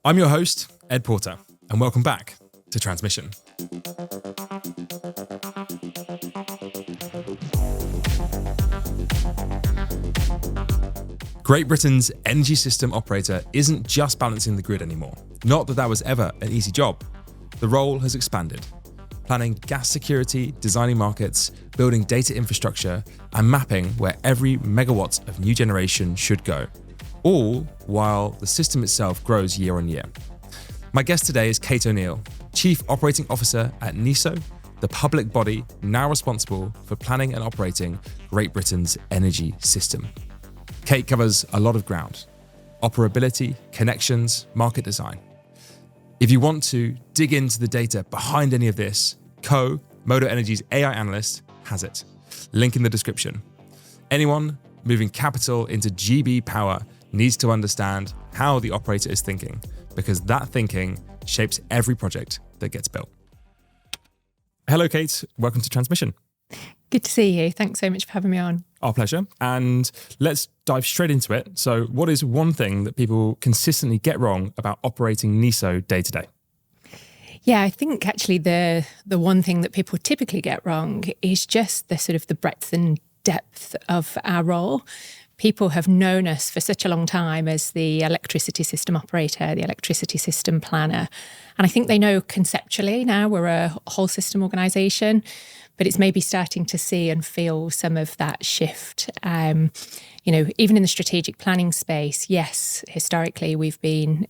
I'm your host, Ed Porter, and welcome back to Transmission. Great Britain's energy system operator isn't just balancing the grid anymore. Not that that was ever an easy job. The role has expanded. Planning gas security, designing markets, building data infrastructure, and mapping where every megawatt of new generation should go. All while the system itself grows year on year. My guest today is Kayte O'Neill, Chief Operating Officer at NESO, the public body now responsible for planning and operating Great Britain's energy system. Kayte covers a lot of ground: operability, connections, market design. If you want to dig into the data behind any of this, Modo Energy's AI analyst has it. Link in the description. Anyone moving capital into GB power needs to understand how the operator is thinking, because that thinking shapes every project that gets built. Hello, Kayte. Welcome to Transmission. Good to see you. Thanks so much for having me on. Our pleasure. And let's dive straight into it. So what is one thing that people consistently get wrong about operating NESO day to day? Yeah, I think actually the one thing that people typically get wrong is just the breadth and depth of our role. People have known us for such a long time as the electricity system operator, the electricity system planner. And I think they know conceptually now we're a whole system organisation, but it's maybe starting to see and feel some of that shift. Even in the strategic planning space, yes, historically we've been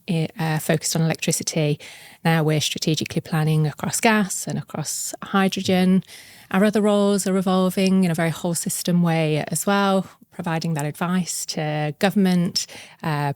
focused on electricity. Now we're strategically planning across gas and across hydrogen. Our other roles are evolving in a very whole system way as well, providing that advice to government,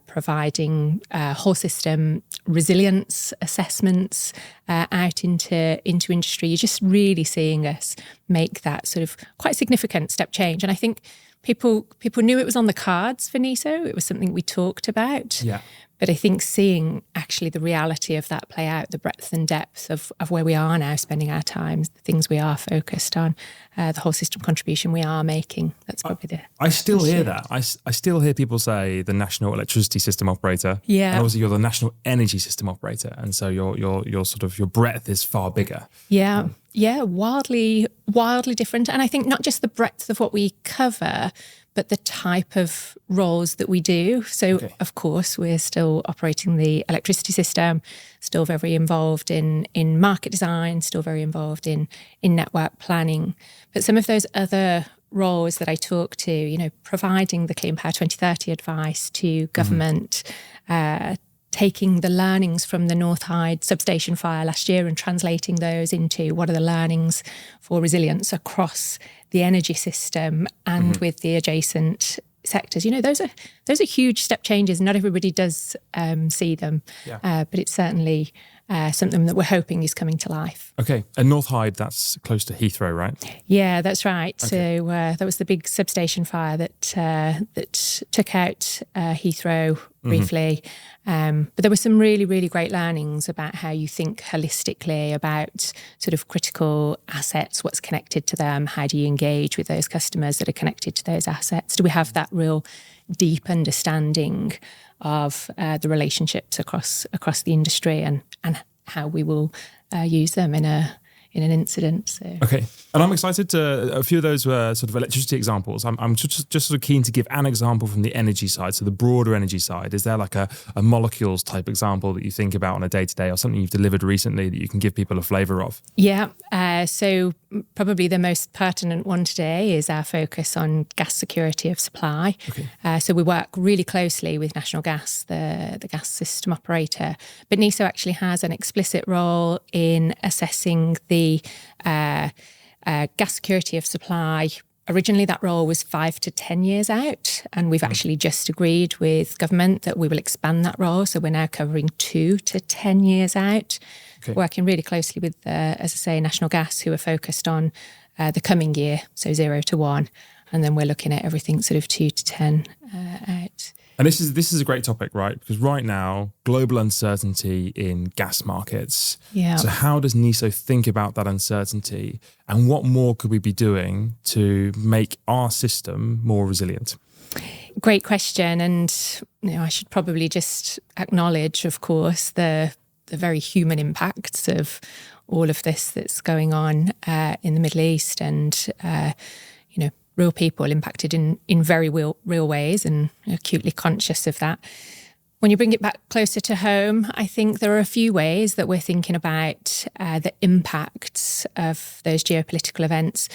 providing whole system resilience assessments out into industry. You're just really seeing us make that sort of quite significant step change. And I think people knew it was on the cards for NESO. It was something we talked about. Yeah. But I think seeing actually the reality of that play out, the breadth and depth of where we are now spending our time, the things we are focused on, the whole system contribution we are making, that's probably I still hear that. I still hear people say the National Electricity System Operator. Yeah. And obviously you're the National Energy System Operator. And so your sort of your breadth is far bigger. Yeah. Wildly different. And I think not just the breadth of what we cover, but the type of roles that we do. So, Of course, we're still operating the electricity system, still very involved in market design, still very involved in network planning. But some of those other roles that I talk to, providing the Clean Power 2030 advice to government, taking the learnings from the North Hyde substation fire last year and translating those into what are the learnings for resilience across the energy system and with the adjacent sectors. Those are huge step changes. Not everybody does see them, but it's certainly something that we're hoping is coming to life. Okay, and North Hyde, that's close to Heathrow, right? Yeah, that's right. Okay. So that was the big substation fire that took out Heathrow briefly. But there were some really, really great learnings about how you think holistically about sort of critical assets, what's connected to them, how do you engage with those customers that are connected to those assets? Do we have that real deep understanding of the relationships across the industry and how we will use them in an incident? So. Okay, and I'm excited to, a few of those were sort of electricity examples. I'm just sort of keen to give an example from the energy side, so the broader energy side. Is there like a molecules type example that you think about on a day-to-day, or something you've delivered recently that you can give people a flavour of? Yeah, so probably the most pertinent one today is our focus on gas security of supply. Okay. So we work really closely with National Gas, the gas system operator, but NESO actually has an explicit role in assessing the gas security of supply. Originally, that role was 5 to 10 years out, and we've actually just agreed with government that we will expand that role. So we're now covering 2 to 10 years out, working really closely with, as I say, National Gas, who are focused on the coming year, so 0 to 1. And then we're looking at everything sort of 2 to 10 out. And this is a great topic, right? Because right now, global uncertainty in gas markets. Yeah. So how does NESO think about that uncertainty, and what more could we be doing to make our system more resilient? Great question. And I should probably just acknowledge, of course, the very human impacts of all of this that's going on in the Middle East, and real people impacted in very real ways, and acutely conscious of that. When you bring it back closer to home, I think there are a few ways that we're thinking about the impacts of those geopolitical events.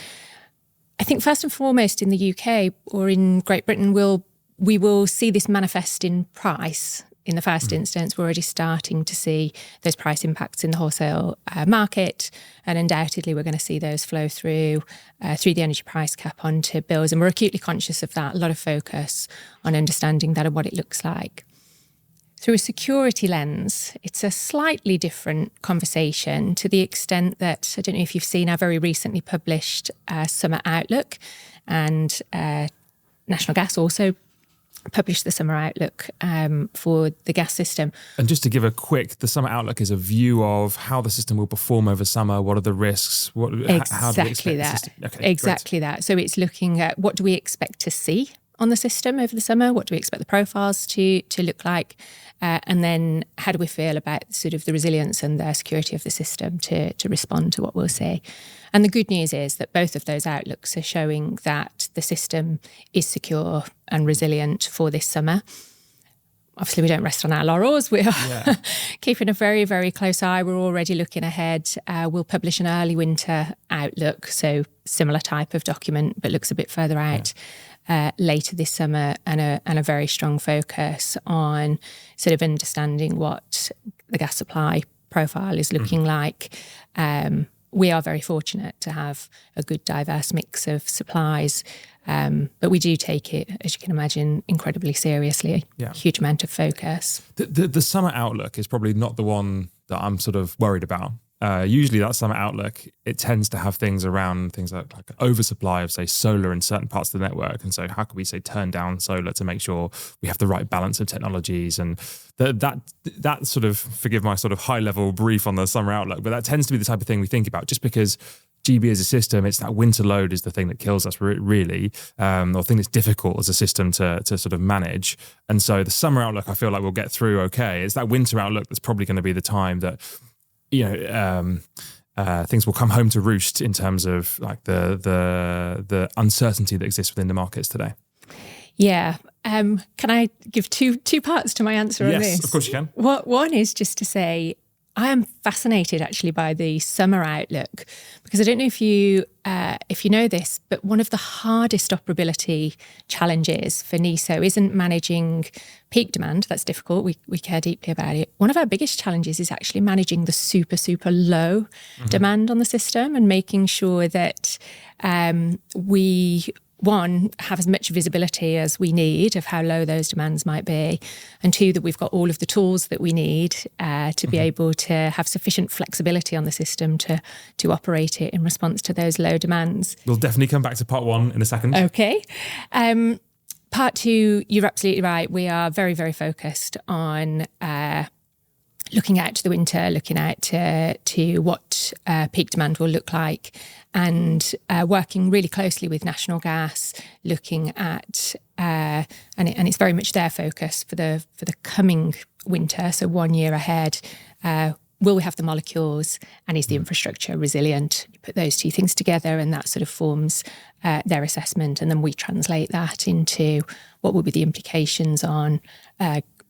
I think first and foremost in the UK or in Great Britain, we will see this manifest in price. In the first instance, we're already starting to see those price impacts in the wholesale market, and undoubtedly we're going to see those flow through the energy price cap onto bills. And we're acutely conscious of that, a lot of focus on understanding that and what it looks like. Through a security lens, it's a slightly different conversation to the extent that, I don't know if you've seen our very recently published summer outlook, and National Gas also published the summer outlook for the gas system. And just to give the summer outlook is a view of how the system will perform over summer. What are the risks? How do we expect the system? Okay, exactly that. So it's looking at what do we expect to see on the system over the summer? What do we expect the profiles to look like? And then how do we feel about sort of the resilience and the security of the system to respond to what we'll see? And the good news is that both of those outlooks are showing that the system is secure and resilient for this summer. Obviously, we don't rest on our laurels. We are keeping a very, very close eye. We're already looking ahead. We'll publish an early winter outlook, so similar type of document, but looks a bit further out. Later this summer, and a very strong focus on sort of understanding what the gas supply profile is looking like. We are very fortunate to have a good diverse mix of supplies, but we do take it, as you can imagine, incredibly seriously. A huge amount of focus. The summer outlook is probably not the one that I'm sort of worried about. Usually that summer outlook, it tends to have things around things like oversupply of, say, solar in certain parts of the network. And so how can we, say, turn down solar to make sure we have the right balance of technologies? And that sort of, forgive my sort of high level brief on the summer outlook, but that tends to be the type of thing we think about, just because GB as a system, it's that winter load is the thing that kills us really, or thing that's difficult as a system to sort of manage. And so the summer outlook, I feel like we'll get through okay. It's that winter outlook that's probably going to be the time that things will come home to roost in terms of like the uncertainty that exists within the markets today. Yeah. Can I give two parts to my answer on this? Yes, of course you can. One is just to say, I am fascinated actually by the summer outlook, because I don't know if you know this, but one of the hardest operability challenges for NESO isn't managing peak demand. That's difficult. We care deeply about it. One of our biggest challenges is actually managing the super, super low demand on the system, and making sure that we have as much visibility as we need of how low those demands might be, and two, that we've got all of the tools that we need to be able to have sufficient flexibility on the system to operate it in response to those low demands. We'll definitely come back to part one in a second. Okay. Part two, you're absolutely right. We are very, very focused on looking out to the winter, looking out to what peak demand will look like, and working really closely with National Gas, looking at and it's very much their focus for the coming winter, so 1 year ahead. Will we have the molecules, and is the infrastructure resilient? You put those two things together, and that sort of forms their assessment, and then we translate that into what will be the implications on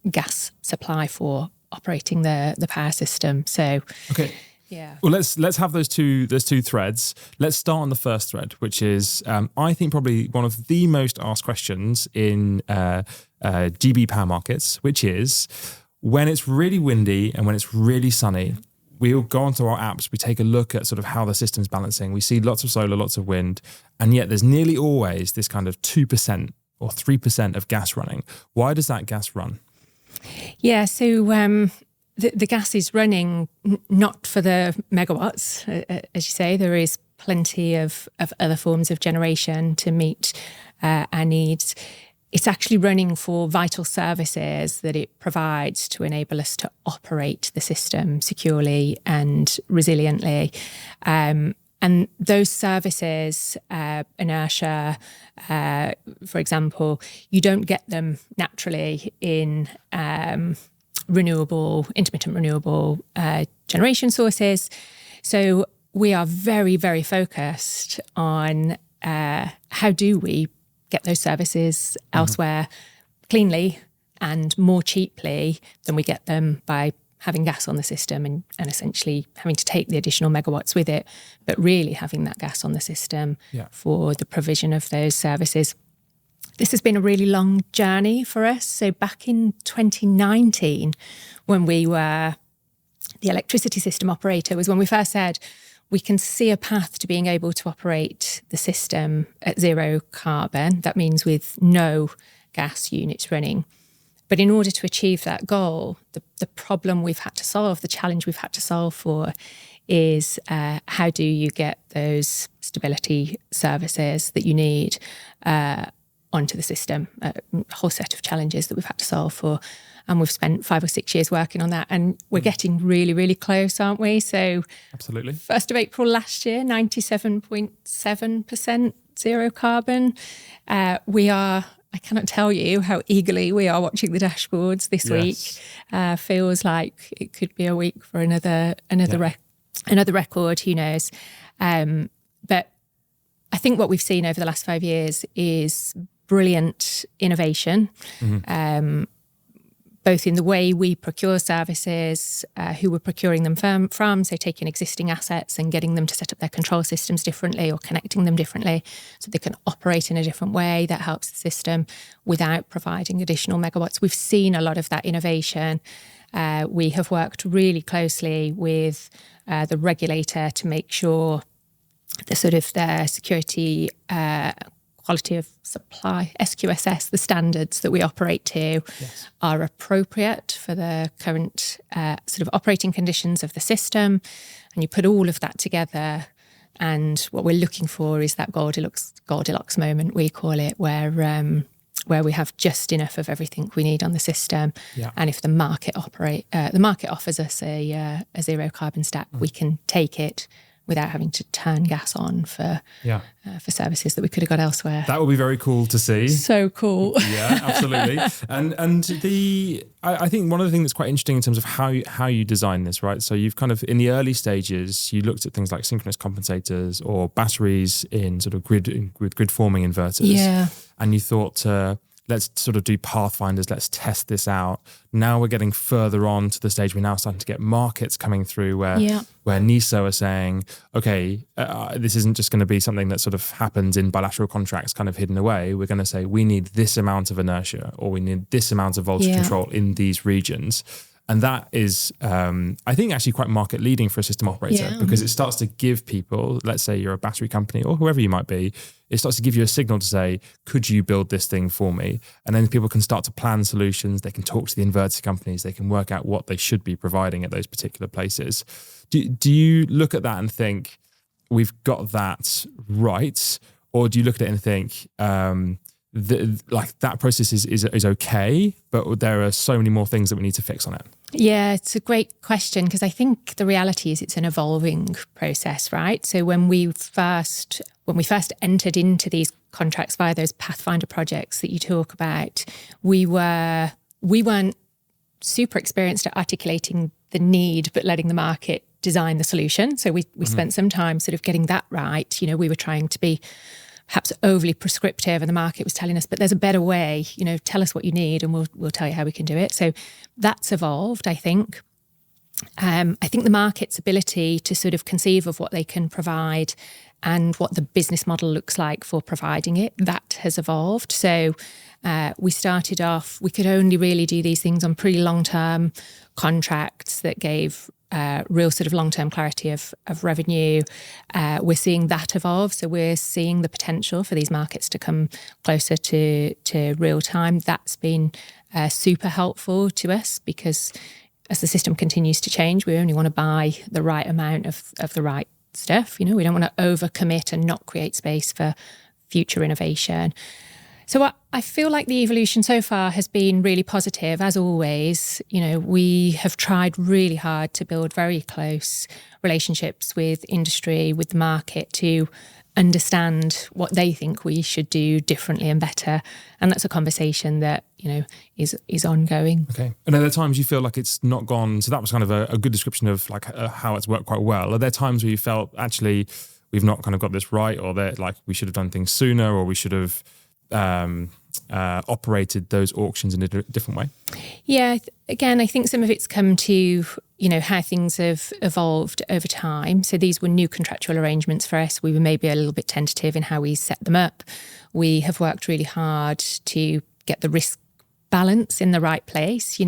gas supply for operating the power system. So okay. Yeah. Well, let's have those two threads. Let's start on the first thread, which is I think probably one of the most asked questions in GB power markets, which is when it's really windy and when it's really sunny, we'll go onto our apps, we take a look at sort of how the system's balancing. We see lots of solar, lots of wind, and yet there's nearly always this kind of 2% or 3% of gas running. Why does that gas run? Yeah, so the gas is running not for the megawatts, as you say. There is plenty of other forms of generation to meet our needs. It's actually running for vital services that it provides to enable us to operate the system securely and resiliently. And those services, inertia, for example, you don't get them naturally in intermittent renewable generation sources. So we are very, very focused on how do we get those services elsewhere cleanly and more cheaply than we get them by having gas on the system and essentially having to take the additional megawatts with it, but really having that gas on the system for the provision of those services. This has been a really long journey for us. So back in 2019, when we were the electricity system operator, was when we first said we can see a path to being able to operate the system at zero carbon. That means with no gas units running. But in order to achieve that goal, the problem we've had to solve, the challenge we've had to solve for is how do you get those stability services that you need onto the system, a whole set of challenges that we've had to solve for. And we've spent 5 or 6 years working on that. And we're getting really, really close, aren't we? So absolutely. 1st of April last year, 97.7% zero carbon. I cannot tell you how eagerly we are watching the dashboards this week. Feels like it could be a week for another record, who knows. But I think what we've seen over the last 5 years is brilliant innovation, both in the way we procure services, who we're procuring them from, so taking existing assets and getting them to set up their control systems differently or connecting them differently so they can operate in a different way that helps the system without providing additional megawatts. We've seen a lot of that innovation. We have worked really closely with the regulator to make sure the security quality of supply, SQSS, the standards that we operate to are appropriate for the current operating conditions of the system. And you put all of that together, and what we're looking for is that Goldilocks moment, we call it, where we have just enough of everything we need on the system. And if the market offers us a zero carbon stack, we can take it without having to turn gas on for services that we could have got elsewhere. That would be very cool to see. So cool. Yeah, absolutely. And I think one of the things that's quite interesting in terms of how you design this, right? So you've kind of, in the early stages, you looked at things like synchronous compensators or batteries in sort of grid forming inverters. Yeah. And you thought, let's sort of do pathfinders, let's test this out. Now we're getting further on to the stage we're now starting to get markets coming through where NESO are saying, okay, this isn't just going to be something that sort of happens in bilateral contracts kind of hidden away. We're going to say we need this amount of inertia or we need this amount of voltage control in these regions. And that is, I think, actually quite market leading for a system operator because it starts to give people, let's say you're a battery company or whoever you might be, it starts to give you a signal to say, could you build this thing for me? And then people can start to plan solutions. They can talk to the inverter companies. They can work out what they should be providing at those particular places. Do you look at that and think, we've got that right? Or do you look at it and think, that process is okay, but there are so many more things that we need to fix on it? Yeah, it's a great question because I think the reality is it's an evolving process, right? So when we first entered into these contracts via those Pathfinder projects that you talk about, we weren't super experienced at articulating the need, but letting the market design the solution. So we spent some time sort of getting that right. You know, we were trying to be perhaps overly prescriptive and the market was telling us, but there's a better way, you know, tell us what you need and we'll tell you how we can do it. So that's evolved, I think. I think the market's ability to sort of conceive of what they can provide and what the business model looks like for providing it, that has evolved. So we started off, we could only really do these things on pretty long-term contracts that gave real sort of long-term clarity of revenue. We're seeing that evolve. So we're seeing the potential for these markets to come closer to real time. That's been super helpful to us because as the system continues to change, we only want to buy the right amount of the right stuff. You know, we don't want to overcommit and not create space for future innovation. So I feel like the evolution so far has been really positive. As always, we have tried really hard to build very close relationships with industry, with the market, to understand what they think we should do differently and better. And that's a conversation that, is ongoing. Okay. And are there times you feel like it's not gone? So that was kind of a good description of like how it's worked quite well. Are there times where you felt actually we've not kind of got this right, or that like we should have done things sooner, or we should have operated those auctions in a different way? Yeah, again, I think some of it's come to, how things have evolved over time. So these were new contractual arrangements for us. We were maybe a little bit tentative in how we set them up. We have worked really hard to get the risk balance in the right place, So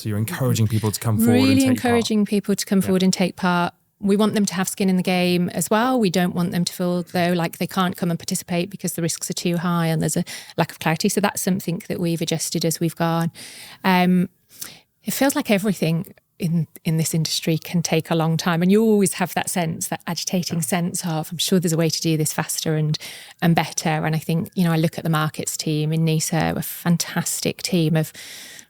you're encouraging people to come forward and really take encouraging part. people to come forward and take part. We want them to have skin in the game as well. We don't want them to feel, though, like they can't come and participate because the risks are too high and there's a lack of clarity. So that's something that we've adjusted as we've gone. It feels like everything in this industry can take a long time. And you always have that sense, that agitating sense of, I'm sure there's a way to do this faster and better. And I think, I look at the markets team in NESO, a fantastic team of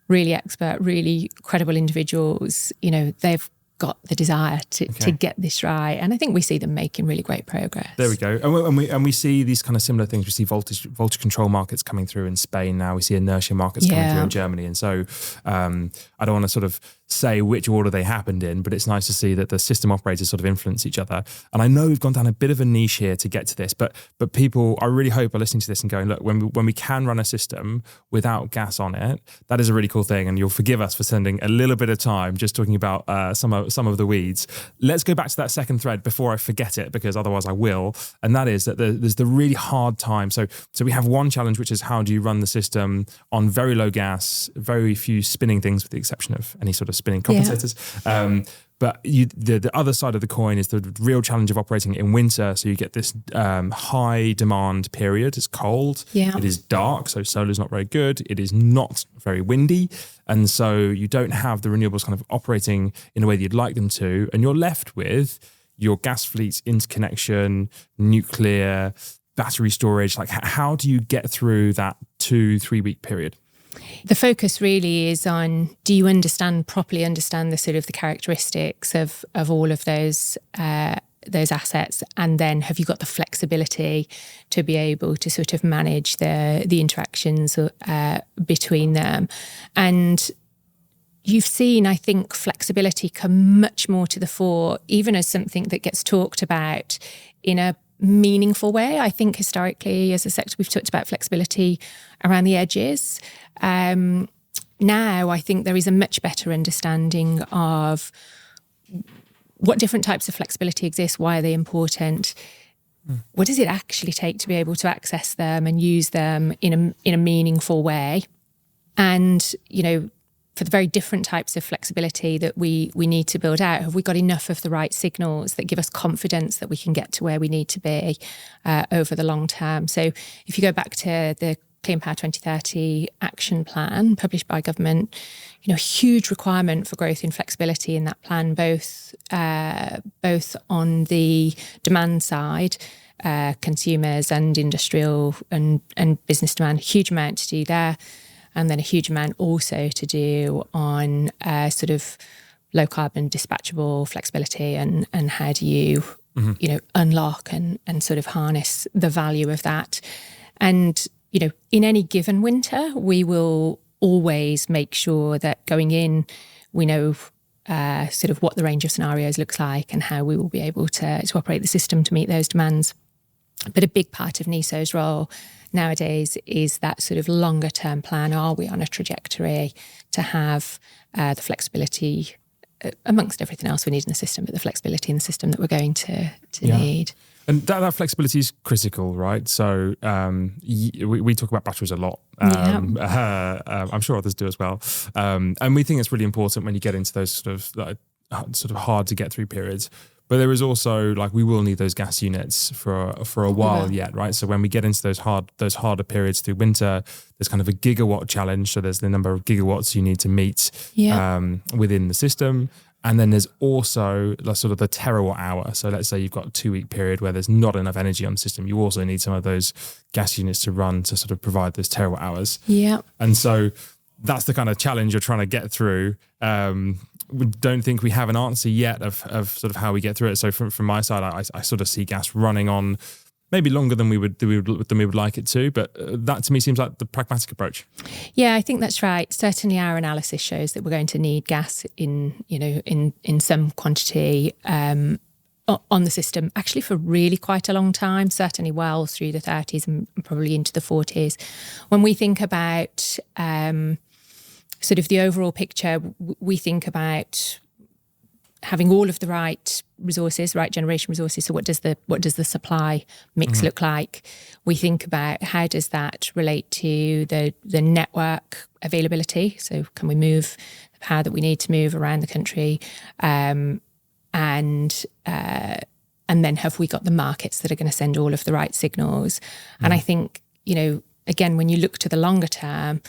really expert, really credible individuals. They've got the desire to get this right, and I think we see them making really great progress. There we go. And we see these kind of similar things. We see voltage control markets coming through in Spain now. We see inertia markets coming through in Germany, and so I don't want to sort of say which order they happened in, but it's nice to see that the system operators sort of influence each other. And I know we've gone down a bit of a niche here to get to this, but people, I really hope, are listening to this and going, look, when we can run a system without gas on it, that is a really cool thing. And you'll forgive us for spending a little bit of time just talking about some of the weeds. Let's go back to that second thread before I forget it, because otherwise I will. And that is that there's the really hard time. So we have one challenge, which is how do you run the system on very low gas, very few spinning things, with the exception of any sort of spinning compensators. But the other side of the coin is the real challenge of operating in winter. So you get this high demand period. It's cold. Yeah. It is dark, so solar's not very good. It is not very windy. And so you don't have the renewables kind of operating in a way that you'd like them to. And you're left with your gas fleet's interconnection, nuclear, battery storage. Like, how do you get through that 2-3 week period? The focus really is on, do you properly understand the sort of the characteristics of all of those assets, and then have you got the flexibility to be able to sort of manage the interactions between them. And you've seen, I think, flexibility come much more to the fore, even as something that gets talked about in a meaningful way. I think historically, as a sector, we've talked about flexibility around the edges. Now, I think there is a much better understanding of what different types of flexibility exist, why are they important, what does it actually take to be able to access them and use them in a meaningful way. And, for the very different types of flexibility that we need to build out, have we got enough of the right signals that give us confidence that we can get to where we need to be over the long term? So if you go back to the Clean Power 2030 action plan published by government, huge requirement for growth in flexibility in that plan, both on the demand side, consumers and industrial and business demand, huge amount to do there. And then a huge amount also to do on sort of low carbon dispatchable flexibility and how do you, unlock and sort of harness the value of that. And, in any given winter, we will always make sure that going in, we know sort of what the range of scenarios looks like and how we will be able to operate the system to meet those demands. But a big part of NESO's role nowadays is that sort of longer term plan. Are we on a trajectory to have the flexibility amongst everything else we need in the system, but the flexibility in the system that we're going to need? And that flexibility is critical, right? So we talk about batteries a lot. I'm sure others do as well. And we think it's really important when you get into those sort of hard to get through periods. But there is also like we will need those gas units for a while yet, right? So when we get into those harder periods through winter, there's kind of a gigawatt challenge. So there's the number of gigawatts you need to meet within the system. And then there's also the sort of the terawatt hour. So let's say you've got a 2-week period where there's not enough energy on the system. You also need some of those gas units to run to sort of provide those terawatt hours. Yeah. And so that's the kind of challenge you're trying to get through. We don't think we have an answer yet of sort of how we get through it. So from my side, I sort of see gas running on maybe longer than we would like it to, but that to me seems like the pragmatic approach. Yeah, I think that's right. Certainly, our analysis shows that we're going to need gas in some quantity on the system, actually for really quite a long time. Certainly, well through the 30s and probably into the 40s. When we think about sort of the overall picture, we think about having all of the right resources, right generation resources. So what does the supply mix look like? We think about how does that relate to the network availability. So can we move the power that we need to move around the country? And then have we got the markets that are going to send all of the right signals? And I think, again, when you look to the longer term,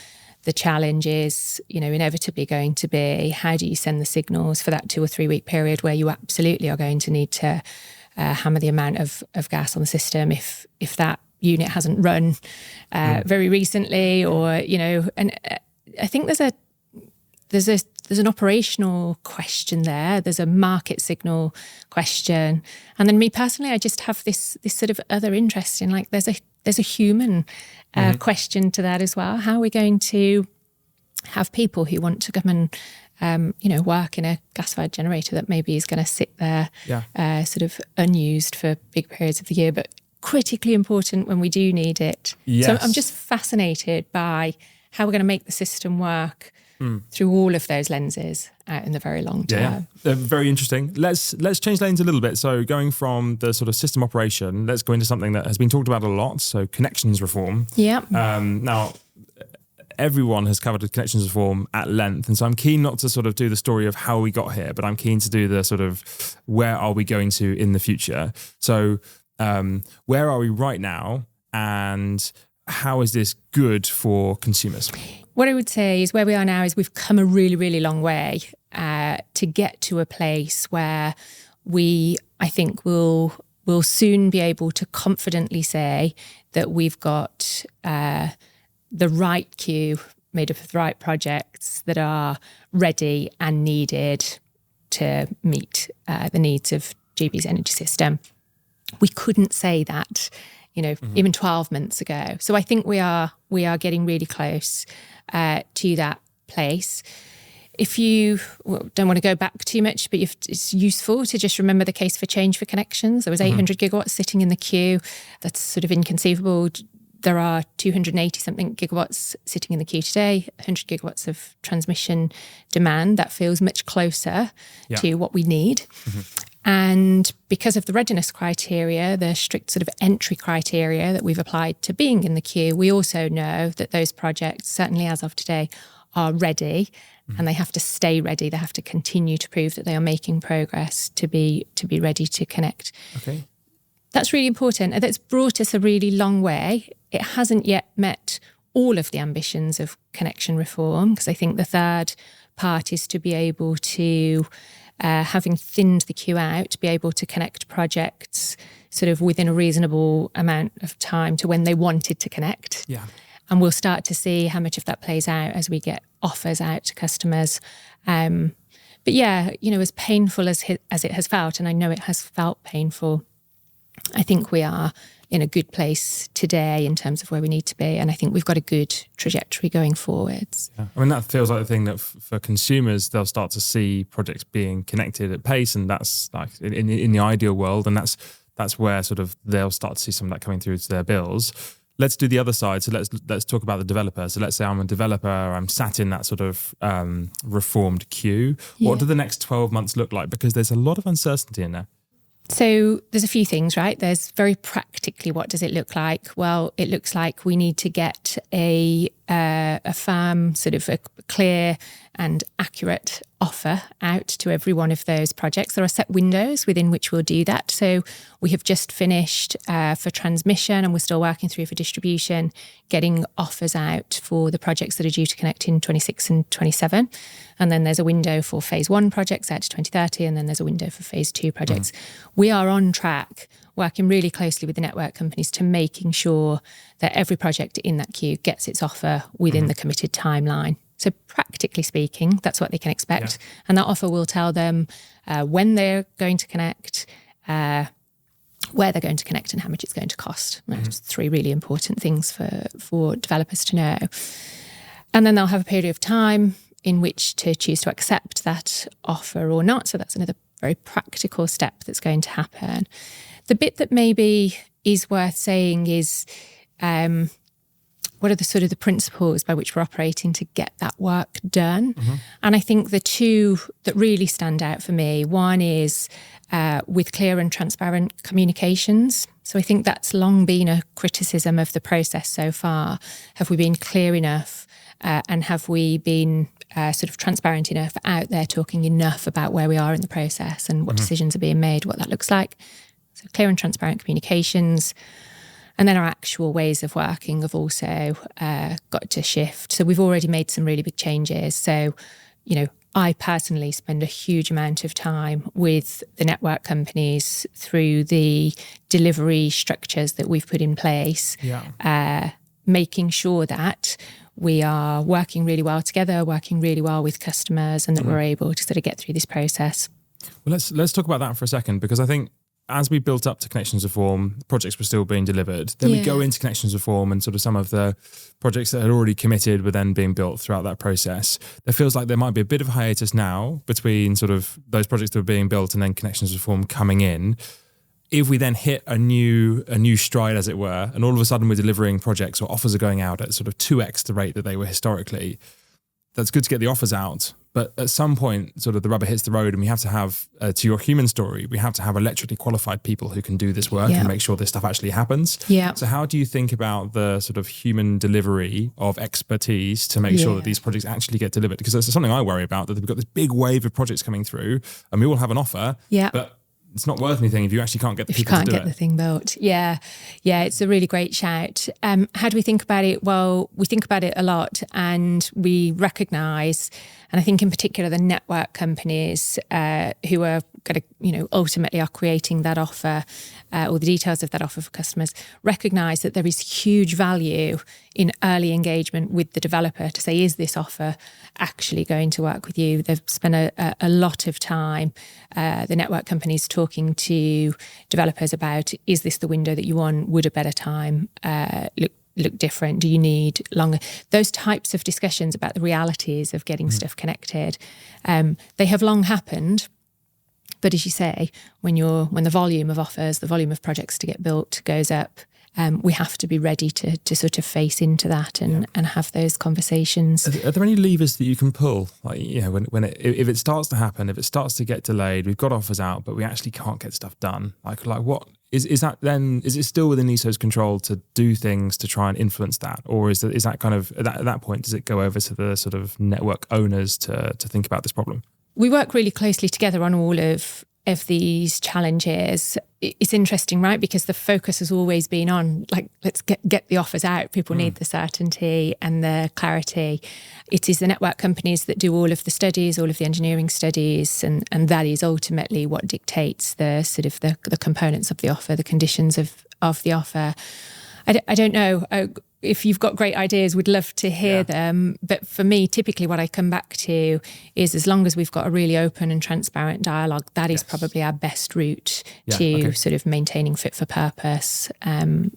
the challenge is, inevitably going to be how do you send the signals for that 2 or 3 week period where you absolutely are going to need to hammer the amount of gas on the system if that unit hasn't run very recently, or and I think there's an operational question there. There's a market signal question, and then me personally, I just have this sort of other interest in like there's a human question to that as well. How are we going to have people who want to come and work in a gas-fired generator that maybe is going to sit there sort of unused for big periods of the year, but critically important when we do need it. Yes. So I'm just fascinated by how we're going to make the system work through all of those lenses out in the very long term. Yeah, very interesting. Let's change lanes a little bit. So going from the sort of system operation, let's go into something that has been talked about a lot. So connections reform. Yeah. Now, everyone has covered connections reform at length. And so I'm keen not to sort of do the story of how we got here, but I'm keen to do the sort of where are we going to in the future. So where are we right now, and how is this good for consumers? What I would say is where we are now is we've come a really, really long way to get to a place where I think will soon be able to confidently say that we've got the right queue made up of the right projects that are ready and needed to meet the needs of GB's energy system. We couldn't say that, even 12 months ago. So I think we are getting really close to that place. If you don't want to go back too much, but it's useful to just remember the case for change for connections. There was 800 gigawatts sitting in the queue. That's sort of inconceivable. There are 280-something gigawatts sitting in the queue today, 100 gigawatts of transmission demand. That feels much closer to what we need. And because of the readiness criteria, the strict sort of entry criteria that we've applied to being in the queue, we also know that those projects, certainly as of today, are ready, and they have to stay ready. They have to continue to prove that they are making progress to be ready to connect. Okay. That's really important. And that's brought us a really long way. It hasn't yet met all of the ambitions of connection reform, because I think the third part is to be able to, having thinned the queue out, be able to connect projects sort of within a reasonable amount of time to when they wanted to connect. Yeah. And we'll start to see how much of that plays out as we get offers out to customers. But yeah, as painful as it has felt, and I know it has felt painful, I think we are in a good place today in terms of where we need to be. And I think we've got a good trajectory going forwards. Yeah. I mean, that feels like the thing that for consumers, they'll start to see projects being connected at pace. And that's like in the ideal world. And that's where sort of they'll start to see some of that coming through to their bills. Let's do the other side. So let's talk about the developer. So let's say I'm a developer, I'm sat in that sort of reformed queue. Yeah. What do the next 12 months look like? Because there's a lot of uncertainty in there. So there's a few things, right? There's very practically, what does it look like? Well, it looks like we need to get a firm, sort of a clear and accurate offer out to every one of those projects. There are set windows within which we'll do that. So we have just finished for transmission, and we're still working through for distribution, getting offers out for the projects that are due to connect in 26 and 27. And then there's a window for phase 1 projects out to 2030, and then there's a window for phase 2 projects. We are on track, working really closely with the network companies to making sure that every project in that queue gets its offer within the committed timeline. So practically speaking, that's what they can expect. Yeah. And that offer will tell them when they're going to connect, where they're going to connect, and how much it's going to cost. That's 3 really important things for developers to know. And then they'll have a period of time in which to choose to accept that offer or not. So that's another very practical step that's going to happen. The bit that maybe is worth saying is what are the sort of the principles by which we're operating to get that work done? And I think the 2 that really stand out for me, one is with clear and transparent communications. So I think that's long been a criticism of the process so far. Have we been clear enough and have we been sort of transparent enough out there, talking enough about where we are in the process and what decisions are being made, what that looks like? So clear and transparent communications. And then our actual ways of working have also got to shift. So we've already made some really big changes. So, I personally spend a huge amount of time with the network companies through the delivery structures that we've put in place, making sure that we are working really well together, working really well with customers, and that we're able to sort of get through this process. Well, let's talk about that for a second, because I think as we built up to connections reform, projects were still being delivered. Then we go into connections reform, and sort of some of the projects that had already committed were then being built throughout that process. There feels like there might be a bit of a hiatus now between sort of those projects that were being built and then connections reform coming in. If we then hit a new stride, as it were, and all of a sudden we're delivering projects or offers are going out at sort of 2x the rate that they were historically, that's good to get the offers out. But at some point, sort of the rubber hits the road, and we have to have, to your human story, we have to have electrically qualified people who can do this work and make sure this stuff actually happens. Yeah. So how do you think about the sort of human delivery of expertise to make sure that these projects actually get delivered? Because that's something I worry about, that we've got this big wave of projects coming through, and we all have an offer, but it's not worth anything if you actually can't get the people to do it. If you can't get the thing built. Yeah, it's a really great shout. How do we think about it? Well, we think about it a lot, and we recognise, and I think in particular the network companies who are going to, ultimately are creating that offer or the details of that offer for customers, recognise that there is huge value in early engagement with the developer to say, is this offer actually going to work with you? They've spent a lot of time, the network companies, talking to developers about, is this the window that you want? Would a better time look different? Do you need longer? Those types of discussions about the realities of getting stuff connected, they have long happened. But as you say, when the volume of offers, the volume of projects to get built goes up, we have to be ready to sort of face into that and have those conversations. Are there any levers that you can pull? Like, if it starts to happen, if it starts to get delayed, we've got offers out, but we actually can't get stuff done. Like what is that then? Is it still within NESO's control to do things to try and influence that, or is that kind of at that point, does it go over to the sort of network owners to think about this problem? We work really closely together on all of these challenges. It's interesting, right? Because the focus has always been on, like, let's get the offers out. People need the certainty and the clarity. It is the network companies that do all of the studies, all of the engineering studies, and that is ultimately what dictates the sort of the components of the offer, the conditions of the offer. I don't know. If you've got great ideas, we'd love to hear them. But for me, typically what I come back to is, as long as we've got a really open and transparent dialogue, that is probably our best route to sort of maintaining fit for purpose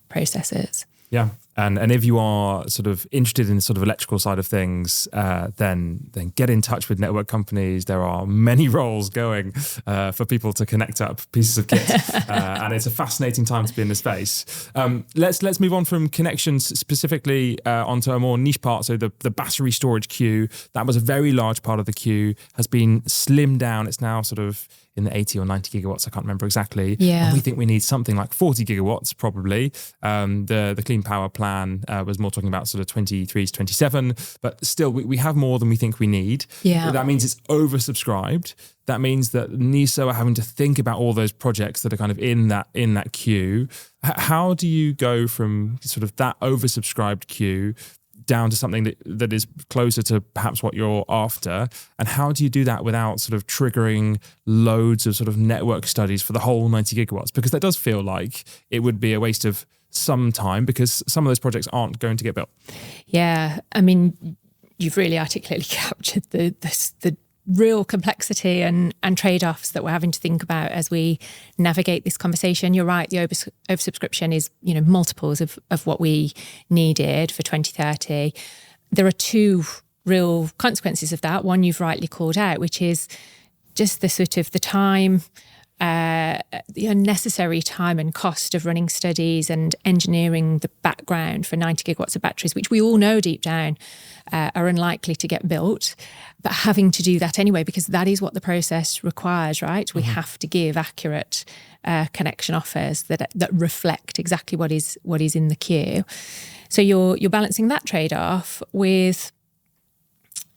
processes. Yeah. And if you are sort of interested in the sort of electrical side of things, then get in touch with network companies. There are many roles going for people to connect up pieces of kit, and it's a fascinating time to be in this space. Let's move on from connections specifically onto a more niche part. So the battery storage queue, that was a very large part of the queue, has been slimmed down. It's now sort of in the 80 or 90 gigawatts, I can't remember exactly. Yeah. And we think we need something like 40 gigawatts probably. The Clean Power Plan plan was more talking about sort of 23 to 27, but still we have more than we think we need. Yeah. That means it's oversubscribed. That means that NESO are having to think about all those projects that are kind of in that queue. How do you go from sort of that oversubscribed queue down to something that is closer to perhaps what you're after? And how do you do that without sort of triggering loads of sort of network studies for the whole 90 gigawatts? Because that does feel like it would be a waste of some time, because some of those projects aren't going to get built. Yeah, I mean, you've really articulately captured the real complexity and trade-offs that we're having to think about as we navigate this conversation. You're right, the oversubscription is, multiples of what we needed for 2030. There are two real consequences of that. One you've rightly called out, which is just the sort of the time, the unnecessary time and cost of running studies and engineering the background for 90 gigawatts of batteries, which we all know deep down are unlikely to get built, but having to do that anyway, because that is what the process requires, right? We have to give accurate connection offers that reflect exactly what is in the queue. So you're balancing that trade-off with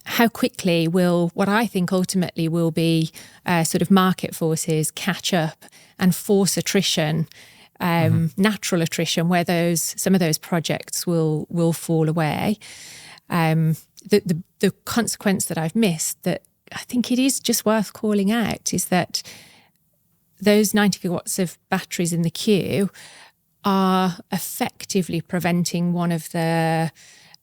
how quickly will what I think ultimately will be sort of market forces catch up and force attrition, natural attrition, where some of those projects will fall away. The consequence that I've missed, that I think it is just worth calling out, is that those 90 gigawatts of batteries in the queue are effectively preventing one of the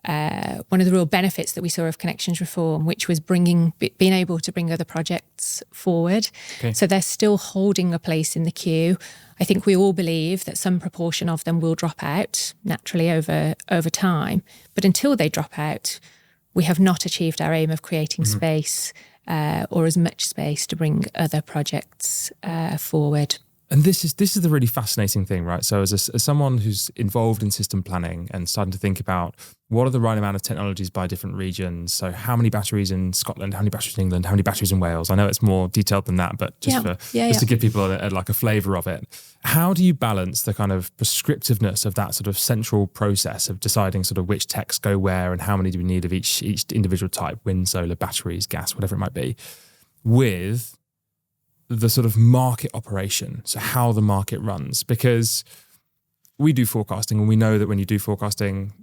real benefits that we saw of connections reform, which was being able to bring other projects forward. Okay. So they're still holding a place in the queue. I think we all believe that some proportion of them will drop out naturally over time. But until they drop out, we have not achieved our aim of creating space or as much space to bring other projects forward. And this is the really fascinating thing, right? So as someone who's involved in system planning and starting to think about what are the right amount of technologies by different regions, so how many batteries in Scotland, how many batteries in England, how many batteries in Wales? I know it's more detailed than that, but just to give people a flavour of it. How do you balance the kind of prescriptiveness of that sort of central process of deciding sort of which techs go where and how many do we need of each individual type, wind, solar, batteries, gas, whatever it might be, with the sort of market operation, so how the market runs? Because we do forecasting, and we know that when you do forecasting,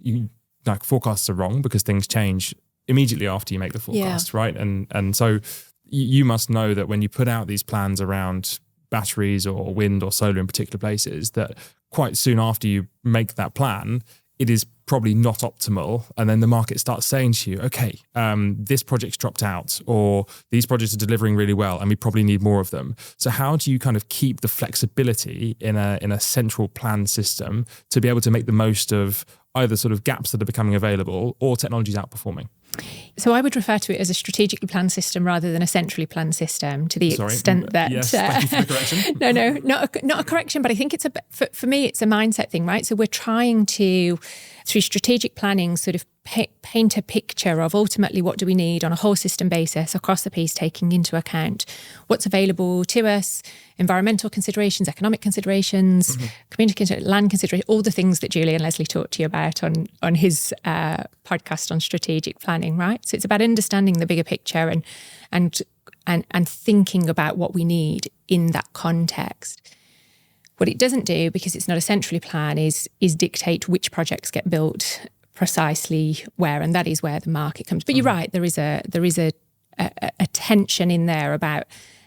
forecasts are wrong because things change immediately after you make the forecast, right? And so you must know that when you put out these plans around batteries or wind or solar in particular places, that quite soon after you make that plan, it is probably not optimal. And then the market starts saying to you, okay, this project's dropped out, or these projects are delivering really well and we probably need more of them. So how do you kind of keep the flexibility in a central plan system to be able to make the most of either sort of gaps that are becoming available or technologies outperforming? So I would refer to it as a strategically planned system rather than a centrally planned system, to the extent that... Yes, thank you for the correction. No, not a correction, but I think for me, it's a mindset thing, right? So we're trying to, through strategic planning, sort of paint a picture of ultimately what do we need on a whole system basis across the piece, taking into account what's available to us, environmental considerations, economic considerations, community land considerations, all the things that Julie and Leslie talked to you about on his podcast on strategic planning, right? So it's about understanding the bigger picture and thinking about what we need in that context. What it doesn't do, because it's not a centrally planned, is dictate which projects get built precisely where, and that is where the market comes. But you're right, there is a tension in there about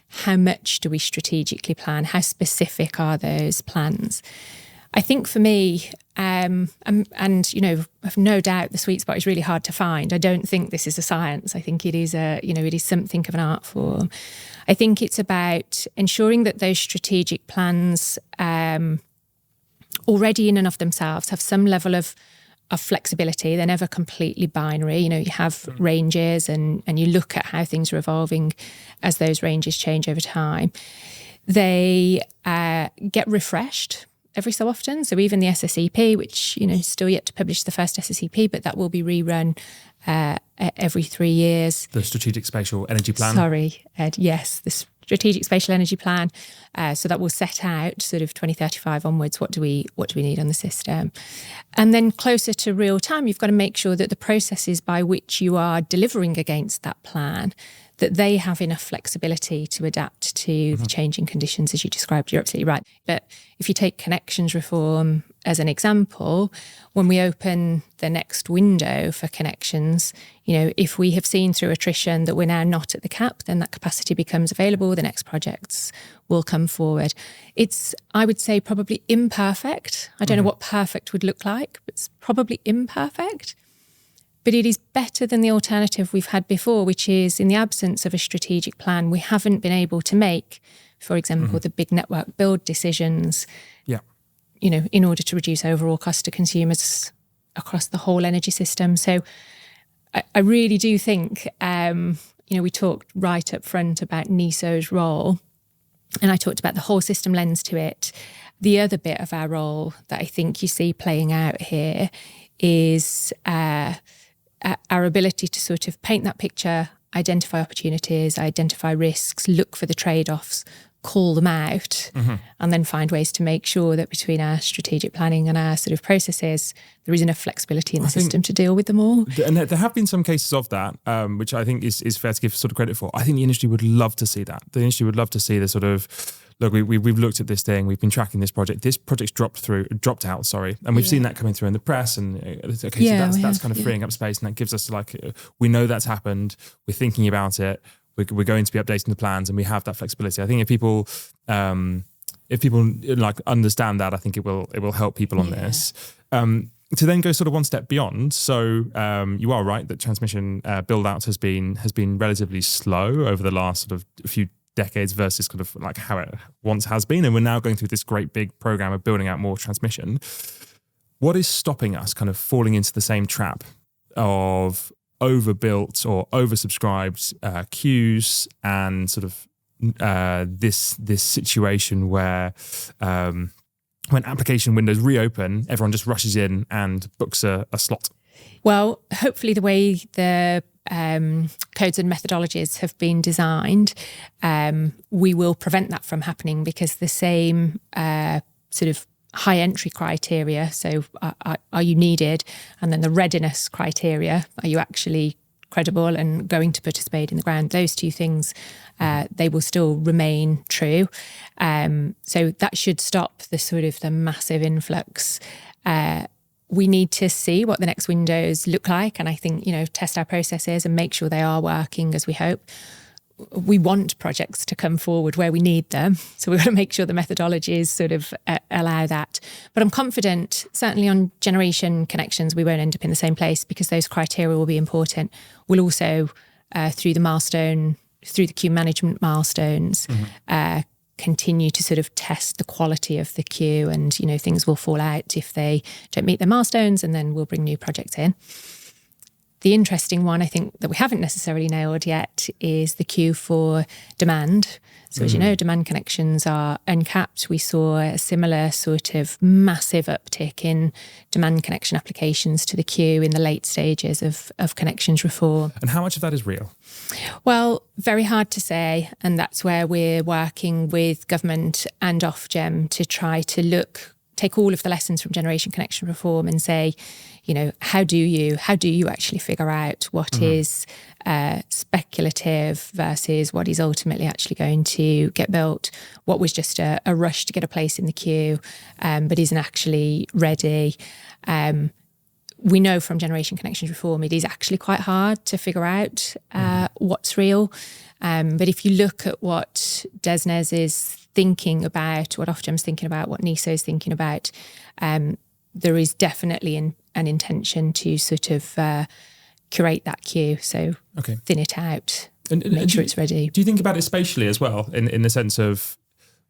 how much do we strategically plan, how specific are those plans. I think for me, and I've no doubt the sweet spot is really hard to find. I don't think this is a science. I think it is it is something of an art form. I think it's about ensuring that those strategic plans already in and of themselves have some level of flexibility. They're never completely binary. You have ranges and you look at how things are evolving as those ranges change over time. They get refreshed every so often. So even the SSEP, which, is still yet to publish the first SSEP, but that will be rerun every 3 years. The Strategic Spatial Energy Plan. Sorry, Ed. Yes, the strategic spatial energy plan. So that will set out sort of 2035 onwards, what do we need on the system? And then closer to real time, you've got to make sure that the processes by which you are delivering against that plan, that they have enough flexibility to adapt to the changing conditions as you described. You're absolutely right. But if you take connections reform as an example, when we open the next window for connections, if we have seen through attrition that we're now not at the cap, then that capacity becomes available. The next projects will come forward. It's, I would say, probably imperfect. I don't know what perfect would look like, but it's probably imperfect. But it is better than the alternative we've had before, which is in the absence of a strategic plan, we haven't been able to make, for example, the big network build decisions, in order to reduce overall cost to consumers across the whole energy system. So I really do think, we talked right up front about NESO's role, and I talked about the whole system lens to it. The other bit of our role that I think you see playing out here is our ability to sort of paint that picture, identify opportunities, identify risks, look for the trade-offs, call them out, and then find ways to make sure that between our strategic planning and our sort of processes, there is enough flexibility in the system to deal with them all. And there have been some cases of that, which I think is fair to give sort of credit for. I think the industry would love to see that. The industry would love to see the sort of, look, we've looked at this thing, we've been tracking this project. This project's dropped out, and we've seen that coming through in the press. And so that's kind of freeing up space, and that gives us we know that's happened. We're thinking about it. We're going to be updating the plans, and we have that flexibility. I think if people understand that, I think it will help people on this. To then go sort of one step beyond. So you are right that transmission build out has been relatively slow over the last sort of few decades versus kind of like how it once has been, and we're now going through this great big program of building out more transmission. What is stopping us kind of falling into the same trap of overbuilt or oversubscribed queues and sort of this situation where when application windows reopen, everyone just rushes in and books a slot? Well, hopefully the way the codes and methodologies have been designed, we will prevent that from happening, because the same sort of high entry criteria, so are you needed, and then the readiness criteria, are you actually credible and going to put a spade in the ground, those two things, they will still remain true. So that should stop the massive influx. We need to see what the next windows look like, and I think, test our processes and make sure they are working as we hope. We want projects to come forward where we need them, so we've got to make sure the methodologies sort of allow that. But I'm confident, certainly on generation connections, we won't end up in the same place, because those criteria will be important. We'll also, through the queue management milestones, continue to sort of test the quality of the queue, and things will fall out if they don't meet their milestones, and then we'll bring new projects in. The interesting one, I think, that we haven't necessarily nailed yet is the queue for demand. So as you know, demand connections are uncapped. We saw a similar sort of massive uptick in demand connection applications to the queue in the late stages of connections reform. And how much of that is real? Well, very hard to say. And that's where we're working with government and Ofgem to try to take all of the lessons from generation connection reform and say, how do you actually figure out what is speculative versus what is ultimately actually going to get built? What was just a rush to get a place in the queue, but isn't actually ready? We know from generation connections reform, it is actually quite hard to figure out what's real. But if you look at what DESNZ is thinking about, what Ofgem's thinking about, what NESO is thinking about, there is definitely an intention to sort of curate that queue, so thin it out, and make sure it's ready. Do you think about it spatially as well, in the sense of,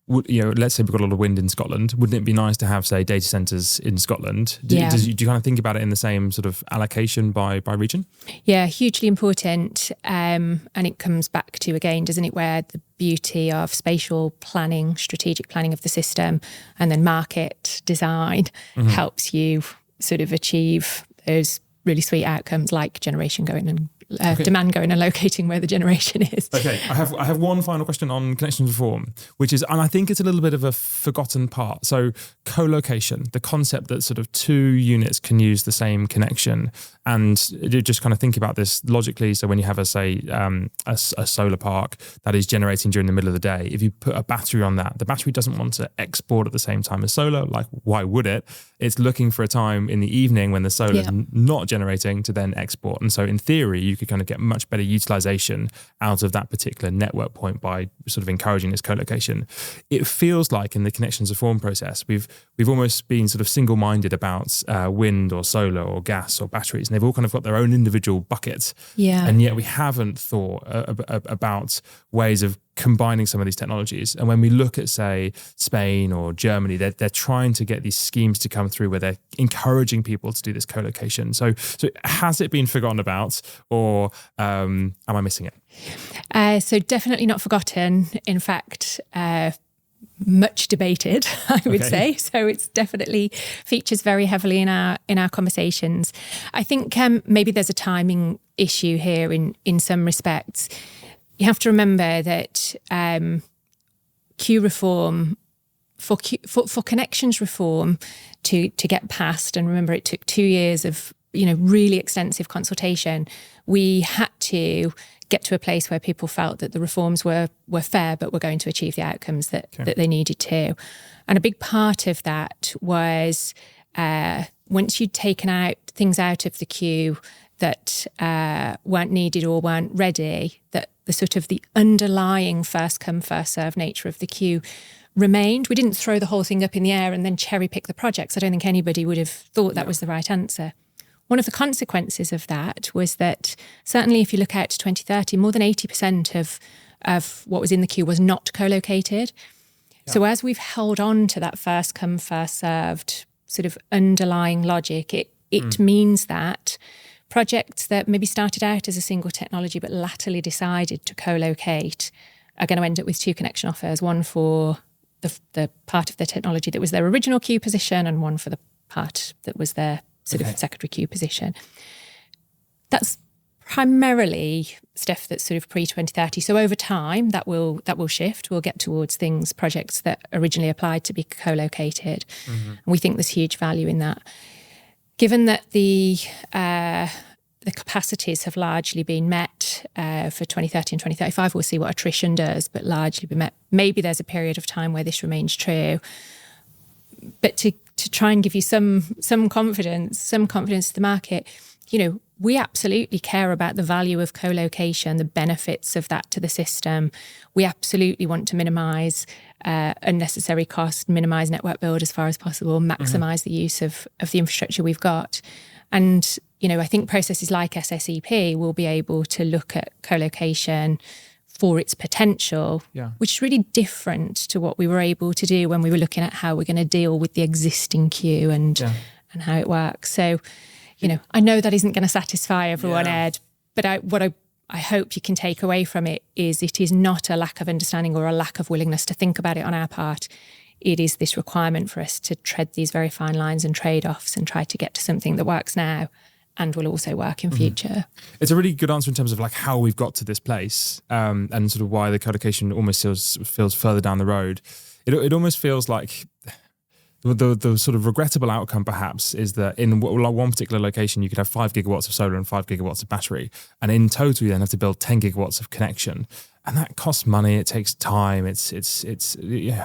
let's say we've got a lot of wind in Scotland, wouldn't it be nice to have, say, data centres in Scotland? Do you kind of think about it in the same sort of allocation by region? Yeah, hugely important. And it comes back to, again, doesn't it, where the beauty of spatial planning, strategic planning of the system, and then market design helps you sort of achieve those really sweet outcomes like generation going demand going and locating where the generation is. Okay, I have one final question on connections reform, which is, and I think it's a little bit of a forgotten part. So co-location, the concept that sort of two units can use the same connection, and you just kind of think about this logically. So when you have a solar park that is generating during the middle of the day, if you put a battery on that, the battery doesn't want to export at the same time as solar. Like, why would it? It's looking for a time in the evening when the solar is not generating to then export. And so in theory, you could kind of get much better utilization out of that particular network point by sort of encouraging this co-location. It feels like in the connections reform process, we've almost been sort of single-minded about wind or solar or gas or batteries, and they've all kind of got their own individual buckets. Yeah. And yet we haven't thought about ways of combining some of these technologies. And when we look at, say, Spain or Germany, they're trying to get these schemes to come through where they're encouraging people to do this co-location. So has it been forgotten about, or am I missing it? So definitely not forgotten. In fact, much debated, I would say. So it's definitely features very heavily in our conversations. I think maybe there's a timing issue here in some respects. You have to remember that queue reform, for connections reform to get passed, and remember it took 2 years of really extensive consultation, we had to get to a place where people felt that the reforms were fair, but were going to achieve the outcomes that they needed to. And a big part of that was once you'd taken things out of the queue that weren't needed or weren't ready, that the sort of the underlying first come, first serve nature of the queue remained. We didn't throw the whole thing up in the air and then cherry pick the projects. I don't think anybody would have thought that was the right answer. One of the consequences of that was that certainly if you look out to 2030, more than 80% of what was in the queue was not co-located. Yeah. So as we've held on to that first come, first served sort of underlying logic, it means that projects that maybe started out as a single technology but latterly decided to co-locate are going to end up with two connection offers, one for the part of the technology that was their original queue position and one for the part that was their sort of secondary queue position. That's primarily stuff that's sort of pre-2030. So over time, that will shift. We'll get towards projects that originally applied to be co-located. Mm-hmm. And we think there's huge value in that. Given that the capacities have largely been met for 2030 and 2035, we'll see what attrition does, but largely been met. Maybe there's a period of time where this remains true. But to try and give you some confidence to the market, we absolutely care about the value of co-location, the benefits of that to the system. We absolutely want to minimise unnecessary cost, minimise network build as far as possible, maximise the use of the infrastructure we've got. And, I think processes like SSEP will be able to look at co-location for its potential, which is really different to what we were able to do when we were looking at how we're going to deal with the existing queue and how it works. So, I know that isn't going to satisfy everyone, Ed, but what I hope you can take away from it is not a lack of understanding or a lack of willingness to think about it on our part. It is this requirement for us to tread these very fine lines and trade-offs and try to get to something that works now and will also work in future. It's a really good answer in terms of like how we've got to this place and sort of why the co-location almost feels further down the road. It almost feels like the sort of regrettable outcome perhaps is that in one particular location you could have 5 gigawatts of solar and 5 gigawatts of battery, and in total you then have to build 10 gigawatts of connection. And that costs money. It takes time. It's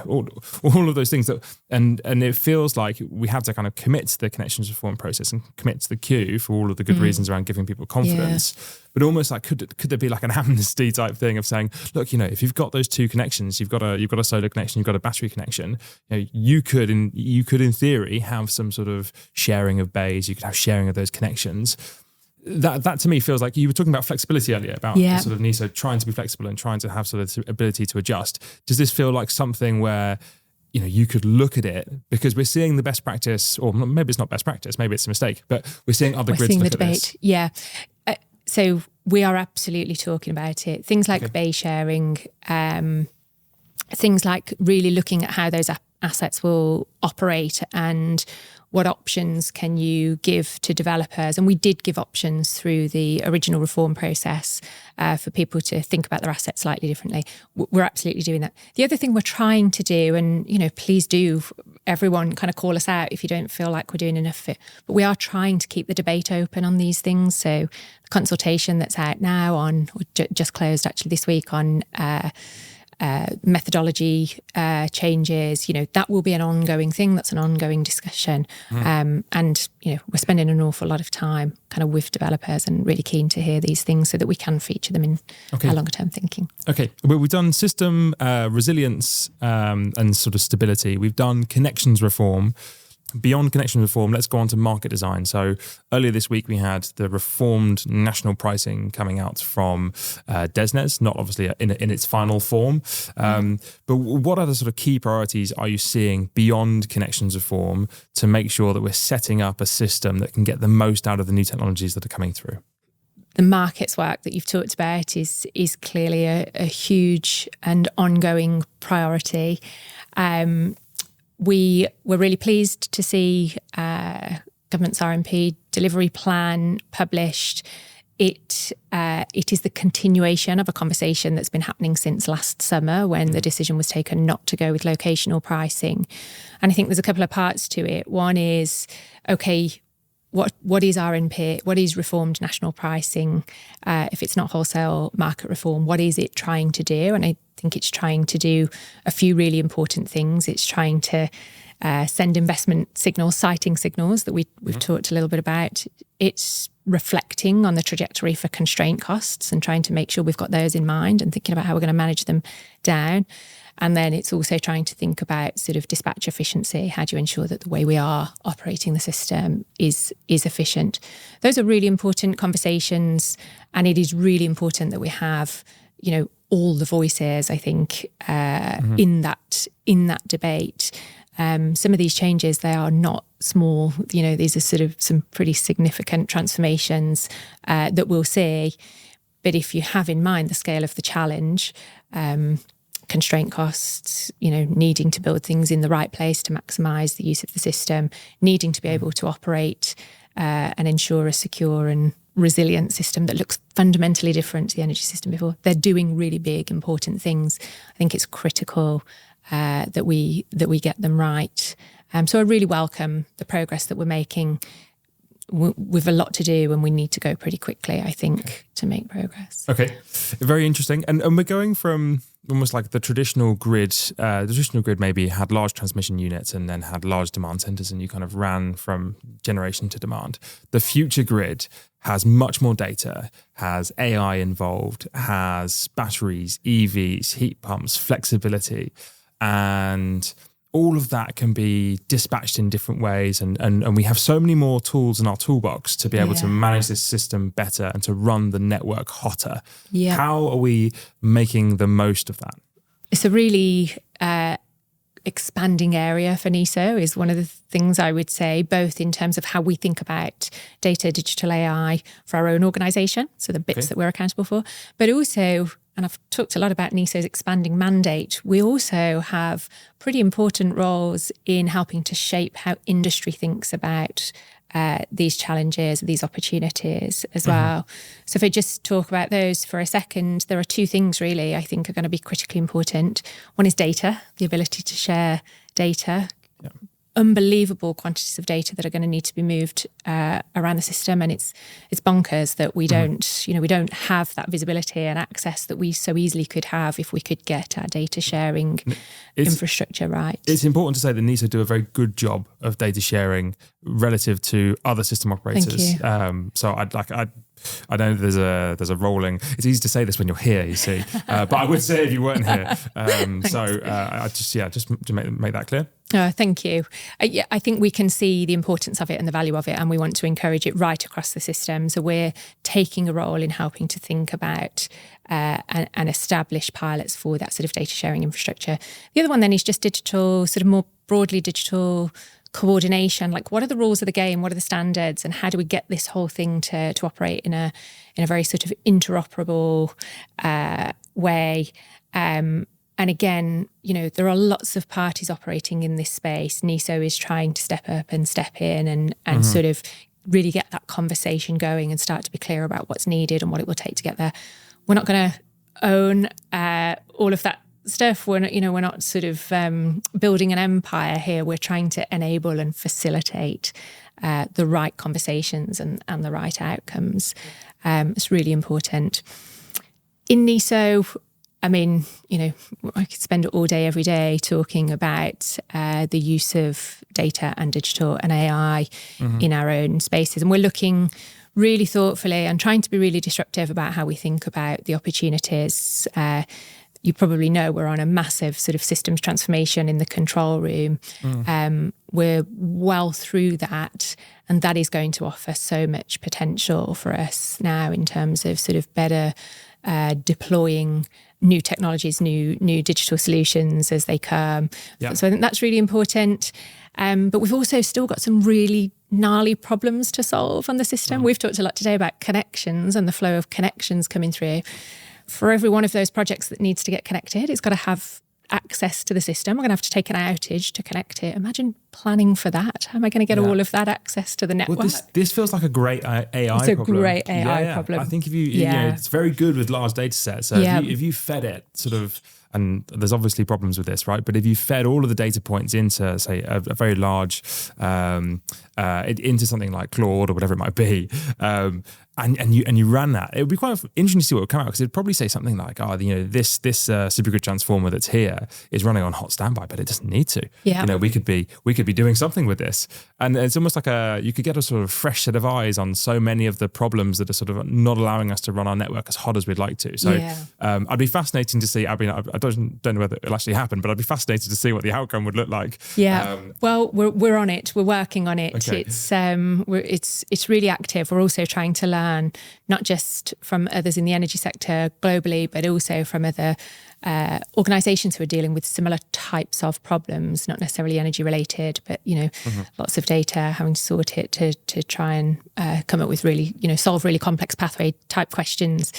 all of those things and it feels like we have to kind of commit to the connections reform process and commit to the queue for all of the good reasons around giving people confidence. Yeah. But almost like could there be like an amnesty type thing of saying, look, if you've got those two connections, you've got a solar connection, you've got a battery connection. You could in theory have some sort of sharing of bays. You could have sharing of those connections. That to me feels like you were talking about flexibility earlier, about sort of NESO trying to be flexible and trying to have sort of the ability to adjust. Does this feel like something where you could look at it, because we're seeing the best practice, or maybe it's not best practice, maybe it's a mistake, but we're seeing other grids look at this. Yeah. So we are absolutely talking about it. Things like bay sharing, things like really looking at how those assets will operate and what options can you give to developers. And we did give options through the original reform process for people to think about their assets slightly differently. We're absolutely doing that. The other thing we're trying to do, and please do, everyone kind of call us out if you don't feel like we're doing enough of it, but we are trying to keep the debate open on these things. So the consultation that's out now just closed actually this week on methodology changes, that will be an ongoing thing. That's an ongoing discussion. And, we're spending an awful lot of time kind of with developers and really keen to hear these things so that we can feature them in our longer term thinking. Okay. Well, we've done system resilience and sort of stability. We've done connections reform. Beyond connection reform, let's go on to market design. So earlier this week, we had the reformed national pricing coming out from DESNES, not obviously in its final form. But what other sort of key priorities are you seeing beyond connections reform to make sure that we're setting up a system that can get the most out of the new technologies that are coming through? The markets work that you've talked about is clearly a huge and ongoing priority. We were really pleased to see government's RMP delivery plan published. It is the continuation of a conversation that's been happening since last summer when the decision was taken not to go with locational pricing. And I think there's a couple of parts to it. One is, okay, what is RNP? What is reformed national pricing? If it's not wholesale market reform, what is it trying to do? And I think it's trying to do a few really important things. It's trying to send investment signals, sighting signals that we've talked a little bit about. It's reflecting on the trajectory for constraint costs and trying to make sure we've got those in mind and thinking about how we're going to manage them down. And then it's also trying to think about sort of dispatch efficiency. How do you ensure that the way we are operating the system is efficient? Those are really important conversations, and it is really important that we have, all the voices, I think, in that debate. Some of these changes, they are not small. These are sort of some pretty significant transformations that we'll see. But if you have in mind the scale of the challenge, constraint costs, needing to build things in the right place to maximise the use of the system, needing to be able to operate and ensure a secure and resilient system that looks fundamentally different to the energy system before. They're doing really big, important things. I think it's critical that we get them right. So I really welcome the progress that we're making. We've a lot to do and we need to go pretty quickly, I think, to make progress. Okay, very interesting. And we're going from almost like the traditional grid. The traditional grid maybe had large transmission units and then had large demand centers, and you kind of ran from generation to demand. The future grid has much more data, has AI involved, has batteries, EVs, heat pumps, flexibility, and all of that can be dispatched in different ways. And we have so many more tools in our toolbox to be able to manage this system better and to run the network hotter. Yeah. How are we making the most of that? It's a really expanding area for NESO is one of the things I would say, both in terms of how we think about data, digital AI for our own organisation, so the bits that we're accountable for, but also, and I've talked a lot about NESO's expanding mandate, we also have pretty important roles in helping to shape how industry thinks about these challenges, these opportunities as well. So if I just talk about those for a second, there are two things really I think are going to be critically important. One is data, the ability to share data. Yeah. Unbelievable quantities of data that are going to need to be moved around the system, and it's bonkers that we don't we don't have that visibility and access that we so easily could have if we could get our data sharing infrastructure right. It's important to say that NESO do a very good job of data sharing relative to other system operators. Thank you. So I know there's a rolling. It's easy to say this when you're here, you see, but I would say if you weren't here. I just to make that clear. Thank you. I think we can see the importance of it and the value of it, and we want to encourage it right across the system. So we're taking a role in helping to think about and establish pilots for that sort of data sharing infrastructure. The other one then is just digital, sort of more broadly digital coordination. Like, what are the rules of the game? What are the standards? And how do we get this whole thing to operate in a very sort of interoperable way? And again, there are lots of parties operating in this space. NESO is trying to step up and step in and sort of really get that conversation going and start to be clear about what's needed and what it will take to get there. We're not going to own all of that stuff. We're not sort of building an empire here. We're trying to enable and facilitate the right conversations and the right outcomes. It's really important. In NESO, I mean, I could spend all day, every day talking about the use of data and digital and AI in our own spaces. And we're looking really thoughtfully and trying to be really disruptive about how we think about the opportunities. You probably know we're on a massive sort of systems transformation in the control room. We're well through that, and that is going to offer so much potential for us now in terms of sort of better deploying new technologies, new digital solutions as they come. Yeah. So I think that's really important. But we've also still got some really gnarly problems to solve on the system. We've talked a lot today about connections and the flow of connections coming through. For every one of those projects that needs to get connected, it's got to have access to the system. We're going to have to take an outage to connect it. Imagine planning for that. How am I going to get all of that access to the network? Well, this feels like a great AI problem. It's a great AI problem. I think if it's very good with large data sets. So if you fed it sort of, and there's obviously problems with this, right? But if you fed all of the data points into, say, a very large, into something like Claude or whatever it might be, and you ran that, it would be quite interesting to see what would come out, because it'd probably say something like, this supergrid transformer that's here is running on hot standby, but it doesn't need to. Yeah. We could be doing something with this, and it's almost like you could get a sort of fresh set of eyes on so many of the problems that are sort of not allowing us to run our network as hot as we'd like to. So I'd be fascinating to see. I mean, I don't know whether it'll actually happen, but I'd be fascinated to see what the outcome would look like. Yeah. Well, we're on it. We're working on it. Okay. It's really active. We're also trying to learn not just from others in the energy sector globally, but also from other organisations who are dealing with similar types of problems, not necessarily energy related, but lots of data, having to sort it to try and come up with really solve really complex pathway type questions.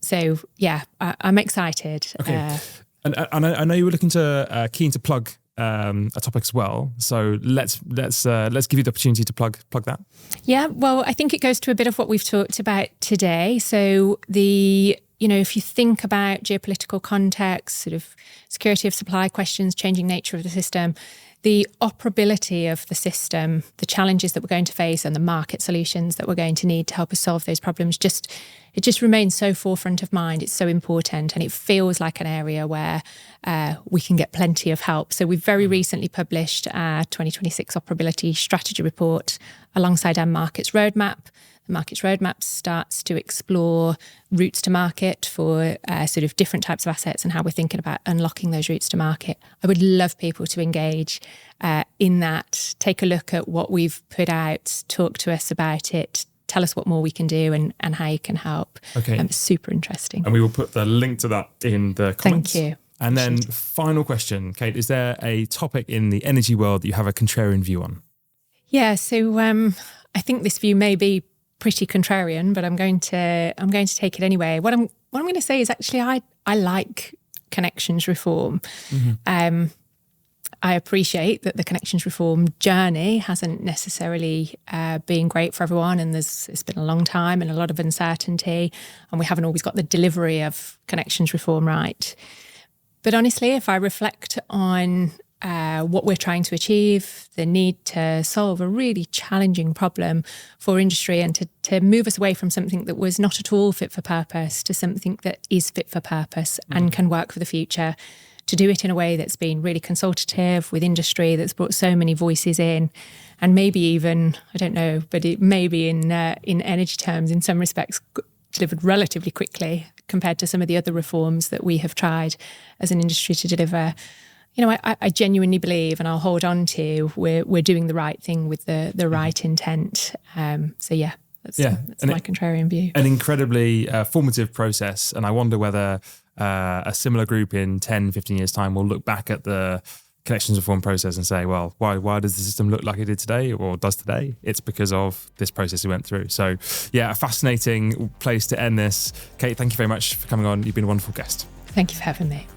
So yeah, I'm excited. Okay. And I know you were keen to plug a topic as well. So let's give you the opportunity to plug that. Yeah, well, I think it goes to a bit of what we've talked about today. So if you think about geopolitical context, sort of security of supply questions, changing nature of the system, the operability of the system, the challenges that we're going to face and the market solutions that we're going to need to help us solve those problems, it just remains so forefront of mind. It's so important, and it feels like an area where we can get plenty of help. So we've very recently published our 2026 Operability Strategy Report alongside our Markets Roadmap. The Markets Roadmap starts to explore routes to market for sort of different types of assets and how we're thinking about unlocking those routes to market. I would love people to engage in that, take a look at what we've put out, talk to us about it, tell us what more we can do and how you can help. Okay. It's super interesting. And we will put the link to that in the comments. Thank you. And then final question, Kate, is there a topic in the energy world that you have a contrarian view on? Yeah, so I think this view may be pretty contrarian, but I'm going to take it anyway. What I'm going to say is actually I like connections reform. I appreciate that the connections reform journey hasn't necessarily been great for everyone, and it's been a long time and a lot of uncertainty, and we haven't always got the delivery of connections reform right. But honestly, if I reflect on what we're trying to achieve, the need to solve a really challenging problem for industry and to move us away from something that was not at all fit for purpose to something that is fit for purpose and can work for the future, to do it in a way that's been really consultative with industry, that's brought so many voices in, and maybe even, I don't know, but it may be in energy terms, in some respects, delivered relatively quickly compared to some of the other reforms that we have tried as an industry to deliver. I genuinely believe, and I'll hold on to, we're doing the right thing with the right intent. So yeah, that's my contrarian view. An incredibly formative process, and I wonder whether a similar group in 10, 15 years' time will look back at the connections reform process and say, well, why does the system look like it did today or does today? It's because of this process we went through. So yeah, a fascinating place to end this. Kate, thank you very much for coming on. You've been a wonderful guest. Thank you for having me.